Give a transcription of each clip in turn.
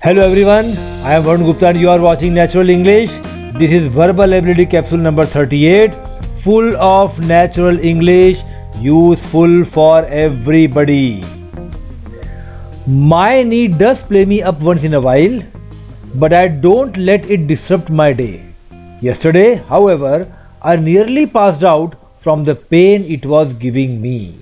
Hello everyone, I am Varun Gupta and you are watching Natural English. This is Verbal Ability Capsule number 38, full of natural English, useful for everybody. My knee does play me up once in a while, but I don't let it disrupt my day. Yesterday, however, I nearly passed out from the pain it was giving me.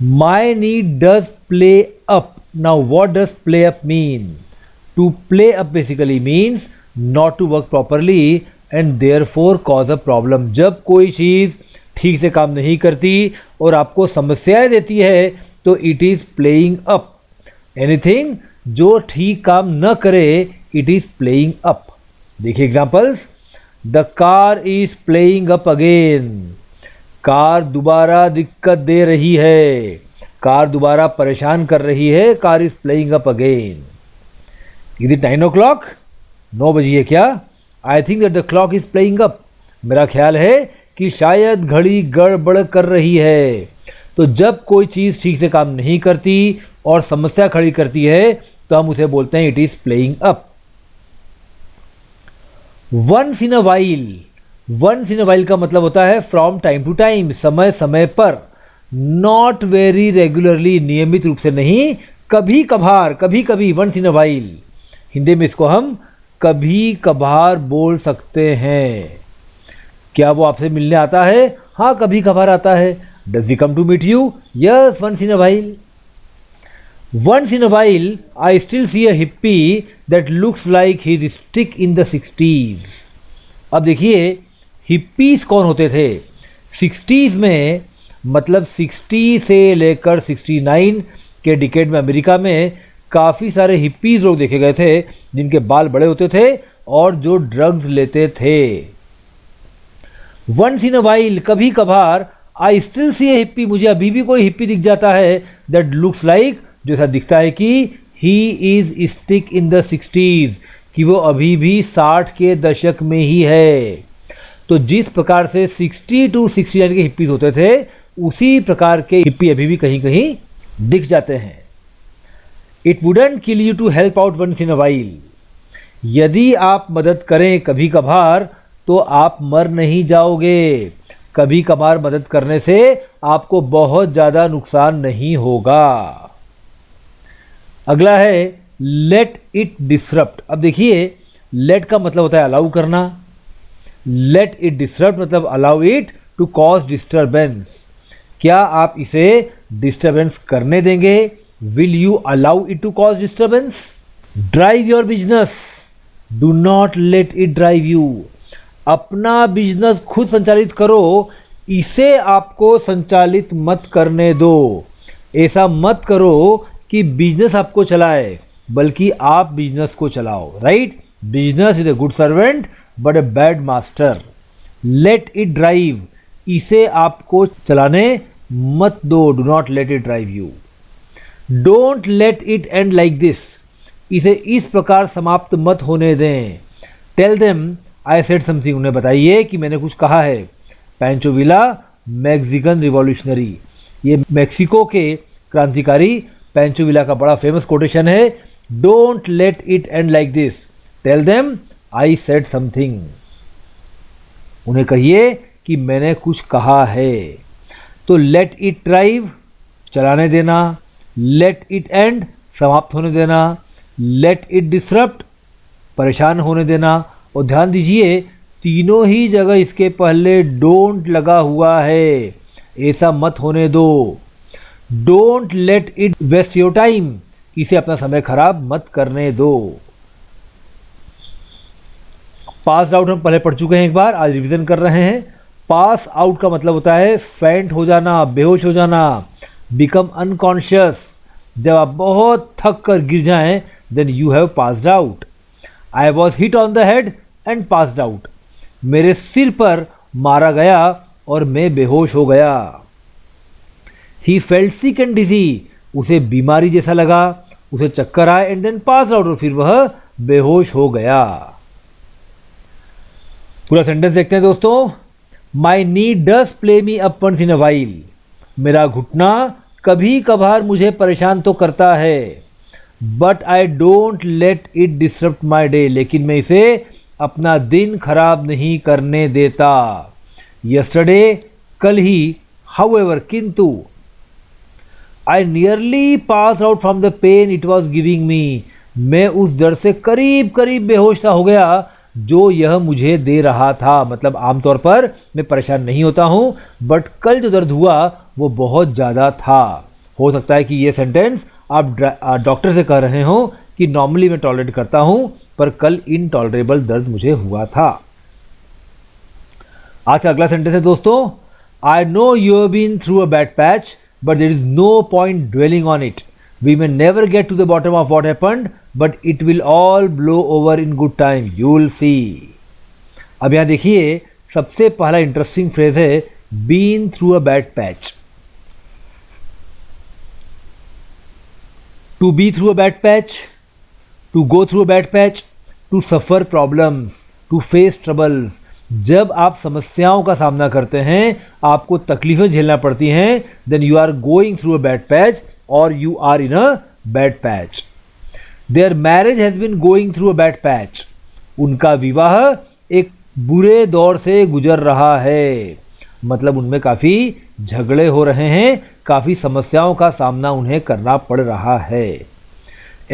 My knee does play up. Now what does play up mean? To play up basically means not to work properly and therefore cause a problem. जब कोई चीज़ ठीक से काम नहीं करती और आपको समस्याएं देती है तो it is playing up. Anything जो ठीक काम न करे इट इज़ प्लेइंग अप. देखिए examples. The car is playing up again. Car दोबारा दिक्कत दे रही है. कार दोबारा परेशान कर रही है. Car is playing up again. Is it 9 o'clock? 9 बजी है क्या? I think that the clock is playing up. मेरा ख्याल है कि शायद घड़ी गड़बड़ कर रही है. तो जब कोई चीज़ ठीक से काम नहीं करती और समस्या खड़ी करती है तो हम उसे बोलते हैं it is playing up. Once in a while. Once in a while का मतलब होता है फ्रॉम टाइम टू टाइम, समय समय पर. नॉट वेरी रेगुलरली, नियमित रूप से नहीं, कभी कभार, कभी कभी. Once in a while. Hindi में इसको हम कभी कभार बोल सकते हैं. क्या वो आपसे मिलने आता है? हाँ, कभी कभार आता है. Does he come to meet you? Yes, once in a while. Once in a while I still see a hippie that looks like he is stick in the 60s. अब देखिए हिप्पीज कौन होते थे 60s में. मतलब 60 से लेकर 69 के डिकेड में अमेरिका में काफ़ी सारे हिप्पीज लोग देखे गए थे जिनके बाल बड़े होते थे और जो ड्रग्स लेते थे. वंस इन अ वाइल, कभी कभार. आई स्टिल सी ए हिप्पी, मुझे अभी भी कोई हिप्पी दिख जाता है. दैट लुक्स लाइक, जो ऐसा दिखता है कि ही is stick in the 60s, कि वो अभी भी 60 के दशक में ही है. तो जिस प्रकार से 60 to 69 के हिप्पीज होते थे उसी प्रकार के हिप्पी अभी भी कहीं कहीं दिख जाते हैं. It wouldn't kill you to help out once in a while. यदि आप मदद करें कभी कभार तो आप मर नहीं जाओगे. कभी कभार मदद करने से आपको बहुत ज़्यादा नुकसान नहीं होगा. अगला है लेट इट डिसरप्ट. अब देखिए लेट का मतलब होता है अलाउ करना. लेट इट डिसरप्ट मतलब allow it to cause disturbance. क्या आप इसे डिस्टर्बेंस करने देंगे? Will you allow it to cause disturbance? Drive your business. Do not let it drive you. अपना बिजनेस खुद संचालित करो, इसे आपको संचालित मत करने दो. ऐसा मत करो कि बिजनेस आपको चलाए, बल्कि आप बिजनेस को चलाओ. Right? Business is a good servant but a bad master. Let it drive, इसे आपको चलाने मत दो. Do not let it drive you. Don't let it end like this, इसे इस प्रकार समाप्त मत होने दें. Tell them I said something, उन्हें बताइए कि मैंने कुछ कहा है. Pancho Villa, Mexican revolutionary. ये मैक्सिको के क्रांतिकारी पैंचो विला का बड़ा फेमस कोटेशन है. Don't let it end like this, tell them I said something. उन्हें कहिए कि मैंने कुछ कहा है. तो लेट इट ड्राइव, चलाने देना. लेट इट एंड, समाप्त होने देना. लेट इट डिसरप्ट, परेशान होने देना. और ध्यान दीजिए तीनों ही जगह इसके पहले डोंट लगा हुआ है. ऐसा मत होने दो. Don't let it waste your time, इसे अपना समय खराब मत करने दो. पास आउट हम पहले पढ़ चुके हैं एक बार, आज रिवीजन कर रहे हैं. पास आउट का मतलब होता है फेंट हो जाना, बेहोश हो जाना. बिकम अनकॉन्शियस, जब आप बहुत थक कर गिर जाएं, then you have passed out. I was hit on the head and passed out, मेरे सिर पर मारा गया और मैं बेहोश हो गया. ही फेल्ट सिक एंड डिजी, उसे बीमारी जैसा लगा, उसे चक्कर आए एंड देन पास्ड आउट, और फिर वह बेहोश हो गया. पूरा सेंटेंस देखते हैं दोस्तों. My knee does play me up once in a while, मेरा घुटना कभी कभार मुझे परेशान तो करता है. But I don't let it disrupt my day, लेकिन मैं इसे अपना दिन खराब नहीं करने देता। यस्टरडे, कल ही, हाउएवर, किंतु, I nearly pass out from the pain it was giving me, मैं उस दर्द से करीब करीब बेहोश सा हो गया जो यह मुझे दे रहा था। मतलब आमतौर पर मैं परेशान नहीं होता हूँ, बट कल जो दर्द हुआ वो बहुत ज़्यादा था। हो सकता है कि ये सेंटेंस आप डॉक्टर से कह रहे हो कि नॉर्मली मैं टॉलरेट करता हूँ, पर कल इनटॉलरेबल दर्द मुझे हुआ था। आज का अगला सेंटेंस है दोस्तों, I know you have been through a bad patch but there is no point dwelling on it, we may never get to the bottom of what happened but it will all blow over in good time, you will see। अब यहां देखिए सबसे पहला interesting phrase है been through a bad patch. To be through a bad patch, to go through a bad patch, to suffer problems, to face troubles. जब आप समस्याओं का सामना करते हैं, आपको तकलीफें झेलना पड़ती हैं, then you are going through a bad patch or you are in a bad patch। Their marriage has been going through a bad patch। उनका विवाह एक बुरे दौर से गुजर रहा है, मतलब उनमें काफ़ी झगड़े हो रहे हैं, काफ़ी समस्याओं का सामना उन्हें करना पड़ रहा है।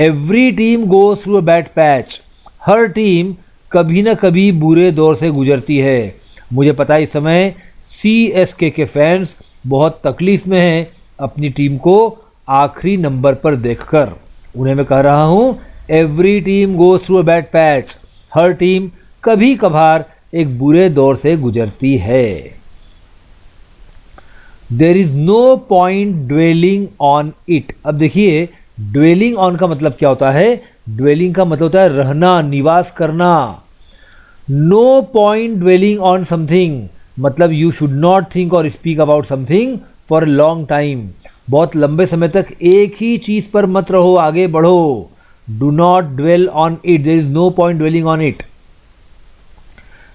Every team goes through a bad patch। हर टीम कभी ना कभी बुरे दौर से गुजरती है। मुझे पता है इस समय CSK के फैंस बहुत तकलीफ में हैं अपनी टीम को आखिरी नंबर पर देखकर। उन्हें मैं कह रहा हूं every team goes through a bad patch. हर टीम कभी कभार एक बुरे दौर से गुजरती है। There is no point dwelling on it. अब देखिए ड्वेलिंग ऑन का मतलब क्या होता है। ड्वेलिंग का मतलब होता है रहना, निवास करना। No point dwelling on something मतलब यू शुड नॉट थिंक और speak about something for a long time. बहुत लंबे समय तक एक ही चीज पर मत रहो, आगे बढ़ो। Do not dwell on it, there is no point dwelling on it.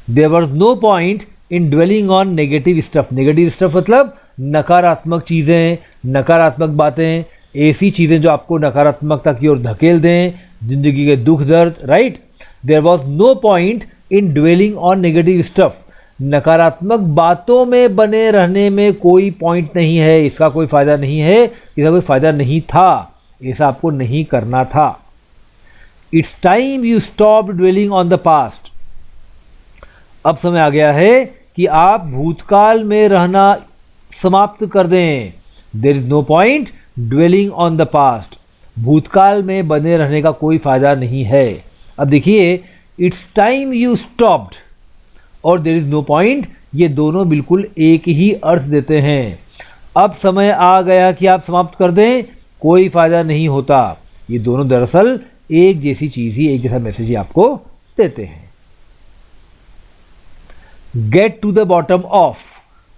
There was no point in dwelling on negative stuff. Negative stuff मतलब नकारात्मक चीजें, नकारात्मक बातें, ऐसी चीजें जो आपको नकारात्मकता की ओर धकेल दें, जिंदगी के दुख दर्द, right. There was no point in dwelling on negative stuff. नकारात्मक बातों में बने रहने में कोई पॉइंट नहीं है, इसका कोई फायदा नहीं है, इसका कोई फायदा नहीं था, ऐसा आपको नहीं करना था। It's time you stop dwelling on the past. अब समय आ गया है कि आप भूतकाल में रहना समाप्त कर दें। There is no point dwelling on the past. भूतकाल में बने रहने का कोई फायदा नहीं है। अब देखिए इट्स टाइम यू स्टॉप्ड और देयर इज नो पॉइंट, ये दोनों बिल्कुल एक ही अर्थ देते हैं। अब समय आ गया कि आप समाप्त कर दें, कोई फायदा नहीं होता। ये दोनों दरअसल एक जैसी चीज ही, एक जैसा मैसेज ही आपको देते हैं। Get to the bottom of.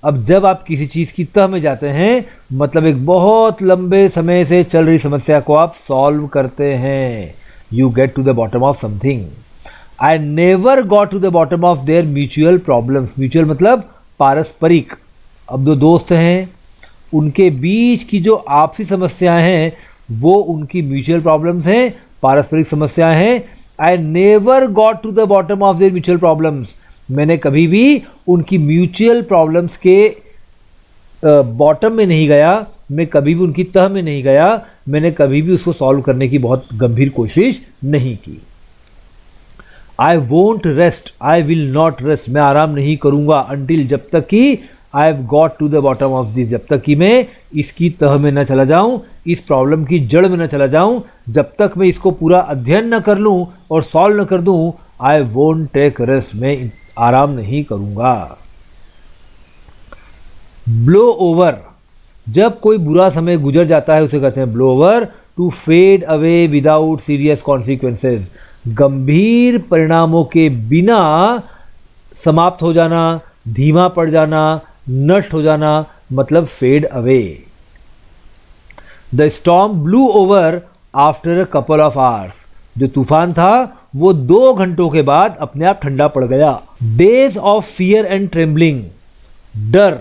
अब जब आप किसी चीज की तह में जाते हैं, मतलब एक बहुत लंबे समय से चल रही समस्या को आप सॉल्व करते हैं। You get to the bottom of something. I never got to the bottom of their mutual problems। Mutual मतलब पारस्परिक। अब दो दोस्त हैं, उनके बीच की जो आपसी समस्याएं हैं वो उनकी म्यूचुअल प्रॉब्लम्स हैं, पारस्परिक समस्याएं हैं। I never got to the bottom of their mutual problems। मैंने कभी भी उनकी म्यूचुअल प्रॉब्लम्स के बॉटम में नहीं गया, मैं कभी भी उनकी तह में नहीं गया, मैंने कभी भी उसको सॉल्व करने की बहुत गंभीर कोशिश नहीं की। I won't rest, I will not rest. मैं आराम नहीं करूंगा अंटिल, जब तक कि I have got to the bottom of this, जब तक कि मैं इसकी तह में न चला जाऊं, इस प्रॉब्लम की जड़ में न चला जाऊं, जब तक मैं इसको पूरा अध्ययन न कर लूं और सॉल्व न कर दूं, आई वोंट टेक रेस्ट, मैं आराम नहीं करूंगा। Blow over. जब कोई बुरा समय गुजर जाता है उसे कहते हैं blow over. To fade away without serious consequences. गंभीर परिणामों के बिना समाप्त हो जाना, धीमा पड़ जाना, नष्ट हो जाना, मतलब fade away. The storm blew over after a couple of hours. जो तूफान था वो 2 घंटों के बाद अपने आप ठंडा पड़ गया। Days of fear and trembling. डर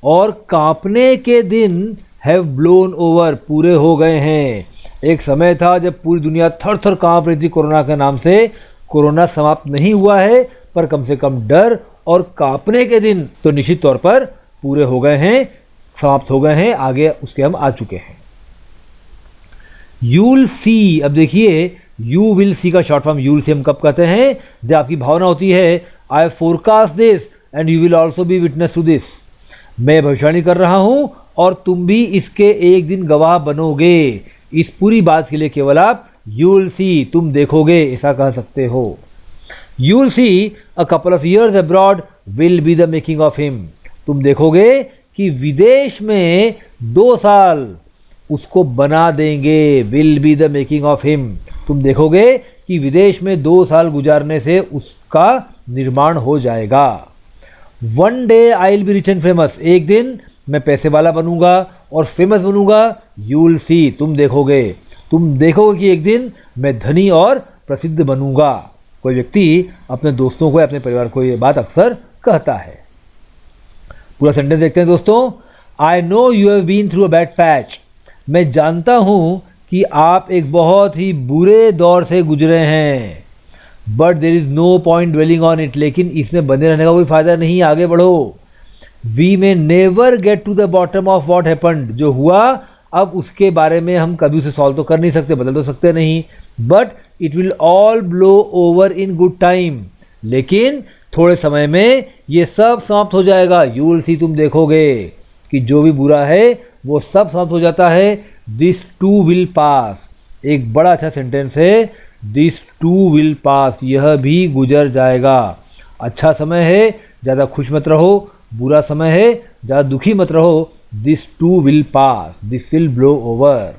और कांपने के दिन हैव ब्लोन ओवर, पूरे हो गए हैं। एक समय था जब पूरी दुनिया थर थर कांप रही थी कोरोना के नाम से। कोरोना समाप्त नहीं हुआ है, पर कम से कम डर और कांपने के दिन तो निश्चित तौर पर पूरे हो गए हैं, समाप्त हो गए हैं, आगे उसके हम आ चुके हैं। यूल सी, अब देखिए यू विल सी का शॉर्ट फॉर्म यूल सी हम कब कहते हैं? जब आपकी भावना होती है I forecast this and you will also be witness to this, मैं भविष्यवाणी कर रहा हूं और तुम भी इसके एक दिन गवाह बनोगे। इस पूरी बात के लिए केवल आप यू विल सी, तुम देखोगे, ऐसा कह सकते हो। You will see a couple of years abroad will be the making of him, तुम देखोगे कि विदेश में 2 साल उसको बना देंगे। Will be the making of him, तुम देखोगे कि विदेश में 2 साल गुजारने से उसका निर्माण हो जाएगा। One day I will be rich and famous, एक दिन मैं पैसे वाला बनूंगा और फेमस बनूंगा। यू विल सी, तुम देखोगे कि एक दिन मैं धनी और प्रसिद्ध बनूंगा। कोई व्यक्ति अपने दोस्तों को या अपने परिवार को ये बात अक्सर कहता है। पूरा सेंटेंस देखते हैं दोस्तों। I know you have been through a bad patch, मैं जानता हूं कि आप एक बहुत ही बुरे दौर से गुजरे हैं। But there is no point dwelling on it, लेकिन इसमें बने रहने का कोई फायदा नहीं, आगे बढ़ो। We may never get to the bottom of what happened, जो हुआ अब उसके बारे में हम कभी उसे सॉल्व तो कर नहीं सकते, बदल तो सकते नहीं। But it will all blow over in good time, लेकिन थोड़े समय में ये सब समाप्त हो जाएगा। यू विल सी, तुम देखोगे कि जो भी बुरा है वो सब समाप्त हो जाता है। दिस टू विल पास, एक बड़ा अच्छा सेंटेंस है। दिस टू विल पास, यह भी गुजर जाएगा। अच्छा समय है, ज़्यादा खुश मत रहो, बुरा समय है, ज़्यादा दुखी मत रहो। This too will pass, this will blow over.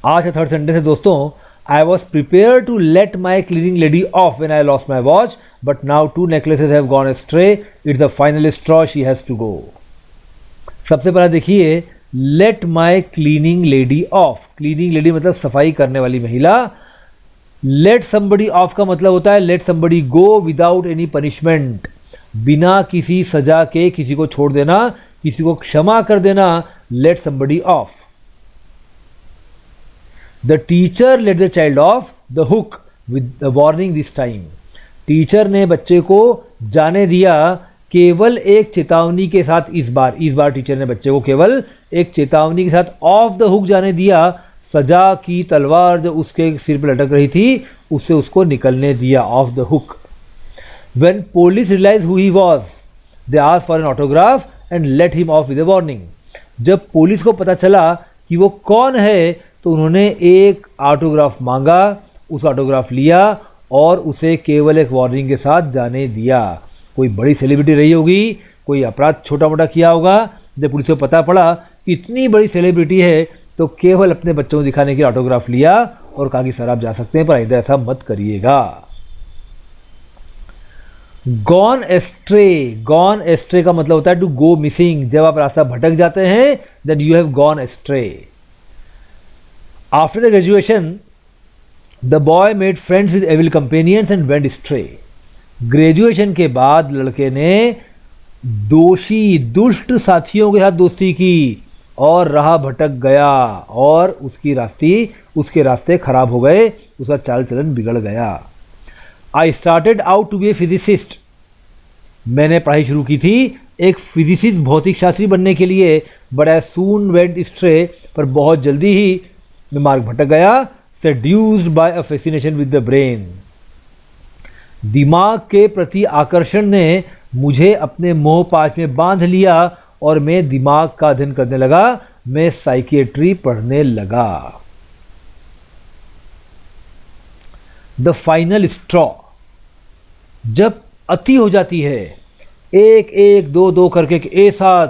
आज का थर्ड सेंटेंस है दोस्तों। I was prepare to let my cleaning lady off when I lost my watch, but now 2 necklaces have gone astray, it's the final straw, she has to go. सबसे पहले देखिए, let my cleaning lady off, cleaning lady मतलब सफाई करने वाली महिला। Late somebody of का मतलब होता है late somebody go without any punishment, बिना किसी सजा के किसी को छोड़ देना, किसी को क्षमा कर देना। Late somebody of. The teacher let the child of the hook with the warning this time, teacher ने बच्चे को जाने दिया केवल एक चेतावनी के साथ। इस बार टीचर ने बच्चे को केवल एक चेतावनी के साथ ऑफ द हुक जाने दिया। सजा की तलवार जो उसके सिर पर लटक रही थी उससे उसको निकलने दिया, off the hook. When police realise who he was, they asked for an autograph and let him off with a warning. जब पुलिस को पता चला कि वो कौन है तो उन्होंने एक ऑटोग्राफ मांगा, उस ऑटोग्राफ लिया और उसे केवल एक वार्निंग के साथ जाने दिया। कोई बड़ी सेलिब्रिटी रही होगी, कोई अपराध छोटा मोटा किया होगा, जब पुलिस को पता पड़ा कि इतनी बड़ी सेलिब्रिटी है तो केवल अपने बच्चों को दिखाने के ऑटोग्राफ लिया और कहा कि सर आप जा सकते हैं, पर इधर ऐसा मत करिएगा। गॉन एस्ट्रे का मतलब होता है टू गो मिसिंग, जब आप रास्ता भटक जाते हैं then you have gone astray. After the graduation the boy made friends with evil companions and went stray. Graduation के बाद लड़के ने दुष्ट साथियों के साथ दोस्ती की और राह भटक गया और उसके रास्ते खराब हो गए, उसका चाल चलन बिगड़ गया। I started out to be a physicist, मैंने पढ़ाई शुरू की थी एक फिजिसिस्ट भौतिक शास्त्री बनने के लिए, but I soon went stray, पर बहुत जल्दी ही मैं मार्ग भटक गया। Seduced by a fascination with the brain, दिमाग के प्रति आकर्षण ने मुझे अपने मोहपाश में बांध लिया और मैं दिमाग का अध्ययन करने लगा, मैं साइकियाट्री पढ़ने लगा। द फाइनल स्ट्रॉ, जब अति हो जाती है, एक एक दो दो करके ऐसा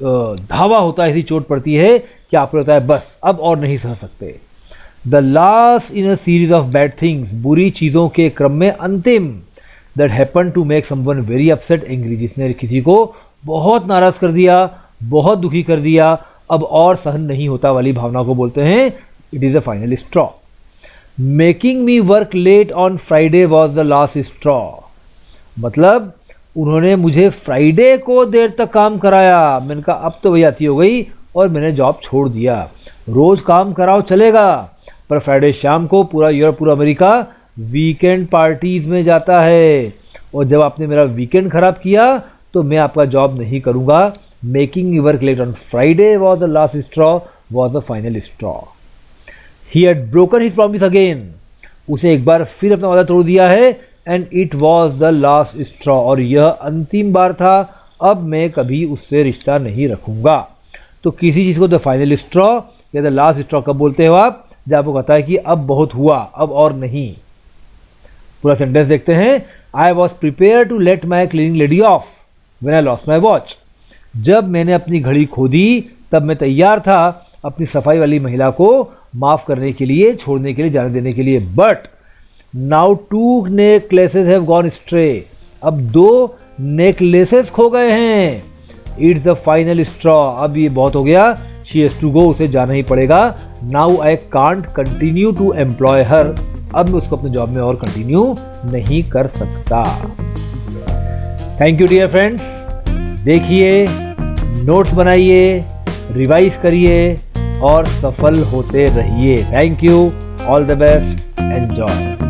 धावा होता है, ऐसी चोट पड़ती है कि आपको लगता है बस अब और नहीं सह सकते। The last in a series of bad things, बुरी चीज़ों के क्रम में अंतिम। That happen to make someone very upset angry, जिसने किसी को बहुत नाराज कर दिया, बहुत दुखी कर दिया, अब और सहन नहीं होता वाली भावना को बोलते हैं it is a final straw. Making me work late on Friday was the last straw, मतलब उन्होंने मुझे फ्राइडे को देर तक काम कराया। मैंने कहा अब तो भैया अति हो गई, और मैंने जॉब छोड़ दिया। रोज़ काम कराओ चलेगा, पर फ्राइडे शाम को पूरा यूरोप पूरा अमेरिका वीकेंड पार्टीज़ में जाता है, और जब आपने मेरा वीकेंड ख़राब किया तो मैं आपका जॉब नहीं करूँगा। Making your work late on Friday was the last straw, was the final straw. He had broken his promise again, उसे एक बार फिर अपना वादा तोड़ दिया है। And it was the last straw, और यह अंतिम बार था, अब मैं कभी उससे रिश्ता नहीं रखूँगा। तो किसी चीज़ को द फाइनल स्ट्रॉ या द लास्ट स्ट्रॉ कब बोलते हो आप? जब आपको कहता है कि अब बहुत हुआ, अब और नहीं। पूरा सेंटेंस देखते हैं। I was prepare to let my cleaning lady off when I lost my watch. जब मैंने अपनी घड़ी खो दी तब मैं तैयार था अपनी सफाई वाली महिला को माफ़ करने के लिए, छोड़ने के लिए, जाने देने के लिए। But now 2 necklaces have gone stray, अब 2 नेकलेसेस खो गए हैं। इट्स द फाइनल स्ट्रॉ, अब ये बहुत हो गया। शी हैज टू गो, उसे जाना ही पड़ेगा। Now I can't continue to employ her, अब मैं उसको अपने जॉब में और कंटिन्यू नहीं कर सकता। थैंक यू डियर फ्रेंड्स, देखिए, नोट्स बनाइए, रिवाइज करिए और सफल होते रहिए। Thank you, all the best, enjoy.